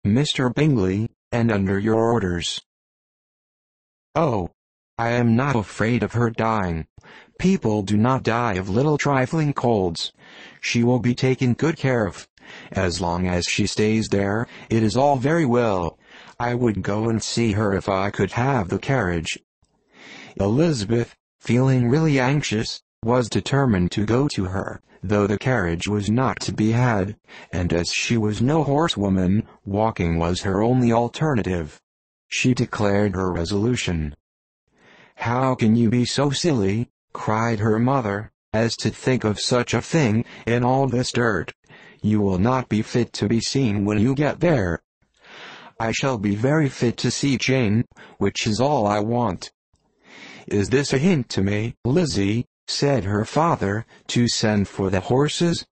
Mr. Bingley, and under your orders." "Oh, I am not afraid of her dying. People do not die of little trifling colds. She will be taken good care of. As long as she stays there, it is all very well. I would go and see her if I could have the carriage." Elizabeth, feeling really anxious, was determined to go to her, though the carriage was not to be had, and as she was no horsewoman, walking was her only alternative. She declared her resolution. "How can you be so silly," cried her mother, "as to think of such a thing, in all this dirt? You will not be fit to be seen when you get there." "I shall be very fit to see Jane, which is all I want." "Is this a hint to me, Lizzy," said her father, "to send for the horses?"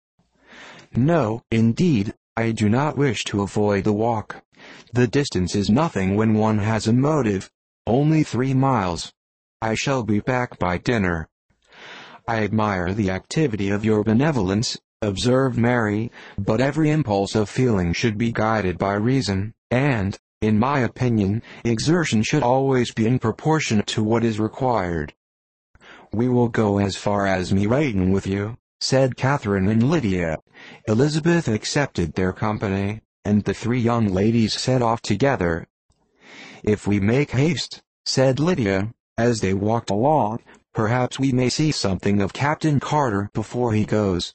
"No, indeed, I do not wish to avoid the walk. The distance is nothing when one has a motive. Only 3 miles. I shall be back by dinner." "I admire the activity of your benevolence," observed Mary, "but every impulse of feeling should be guided by reason, and, in my opinion, exertion should always be in proportion to what is required." "We will go as far as Meryton with you," said Catherine and Lydia. Elizabeth accepted their company, and the 3 young ladies set off together. "If we make haste," said Lydia, as they walked along, "perhaps we may see something of Captain Carter before he goes."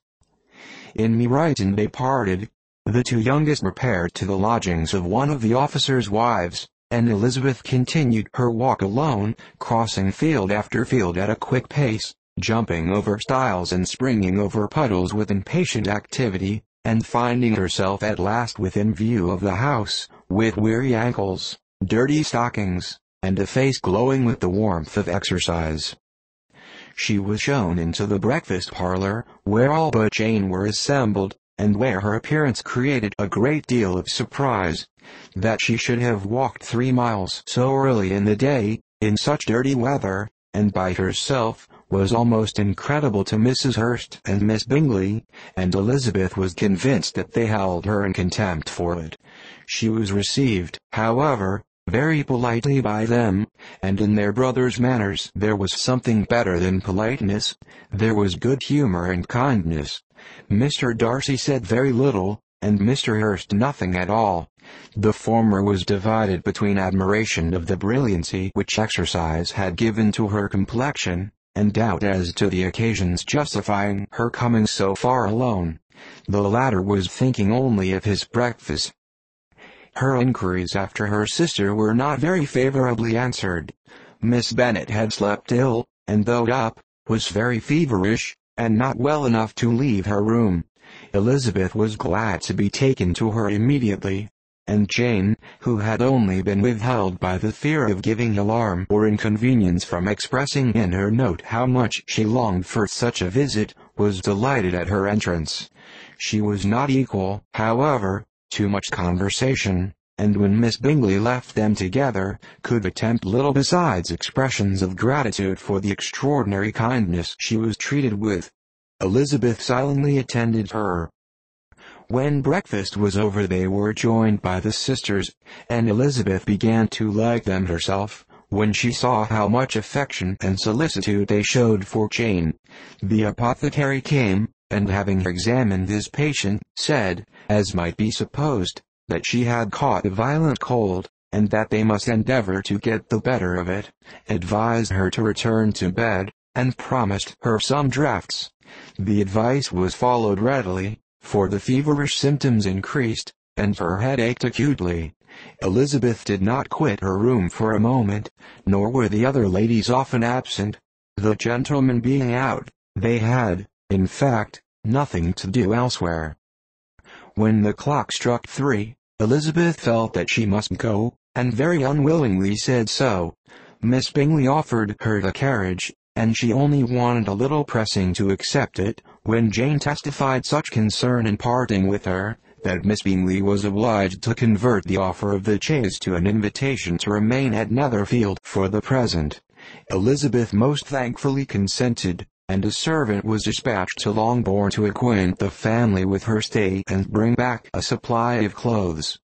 In Meryton they parted. The 2 youngest repaired to the lodgings of one of the officers' wives, and Elizabeth continued her walk alone, crossing field after field at a quick pace, jumping over stiles and springing over puddles with impatient activity, and finding herself at last within view of the house, with weary ankles, dirty stockings, and a face glowing with the warmth of exercise. She was shown into the breakfast parlor, where all but Jane were assembled, and where her appearance created a great deal of surprise. That she should have walked 3 miles so early in the day, in such dirty weather, and by herself, was almost incredible to Mrs. Hurst and Miss Bingley, and Elizabeth was convinced that they held her in contempt for it. She was received, however, very politely by them, and in their brother's manners there was something better than politeness. There was good humor and kindness. Mr. Darcy said very little, and Mr. Hurst nothing at all. The former was divided between admiration of the brilliancy which exercise had given to her complexion, and doubt as to the occasions justifying her coming so far alone. The latter was thinking only of his breakfast. Her inquiries after her sister were not very favorably answered. Miss Bennet had slept ill, and though up, was very feverish, and not well enough to leave her room. Elizabeth was glad to be taken to her immediately, and Jane, who had only been withheld by the fear of giving alarm or inconvenience from expressing in her note how much she longed for such a visit, was delighted at her entrance. She was not equal, however, to much conversation, and when Miss Bingley left them together, could attempt little besides expressions of gratitude for the extraordinary kindness she was treated with. Elizabeth silently attended her. When breakfast was over they were joined by the sisters, and Elizabeth began to like them herself, when she saw how much affection and solicitude they showed for Jane. The apothecary came, and having examined his patient, said, as might be supposed, that she had caught a violent cold, and that they must endeavor to get the better of it, advised her to return to bed, and promised her some draughts. The advice was followed readily, for the feverish symptoms increased, and her head ached acutely. Elizabeth did not quit her room for a moment, nor were the other ladies often absent. The gentlemen being out, they had, in fact, nothing to do elsewhere. When the clock struck 3, Elizabeth felt that she must go, and very unwillingly said so. Miss Bingley offered her the carriage, and she only wanted a little pressing to accept it, when Jane testified such concern in parting with her, that Miss Bingley was obliged to convert the offer of the chaise to an invitation to remain at Netherfield for the present. Elizabeth most thankfully consented, and a servant was dispatched to Longbourn to acquaint the family with her stay and bring back a supply of clothes.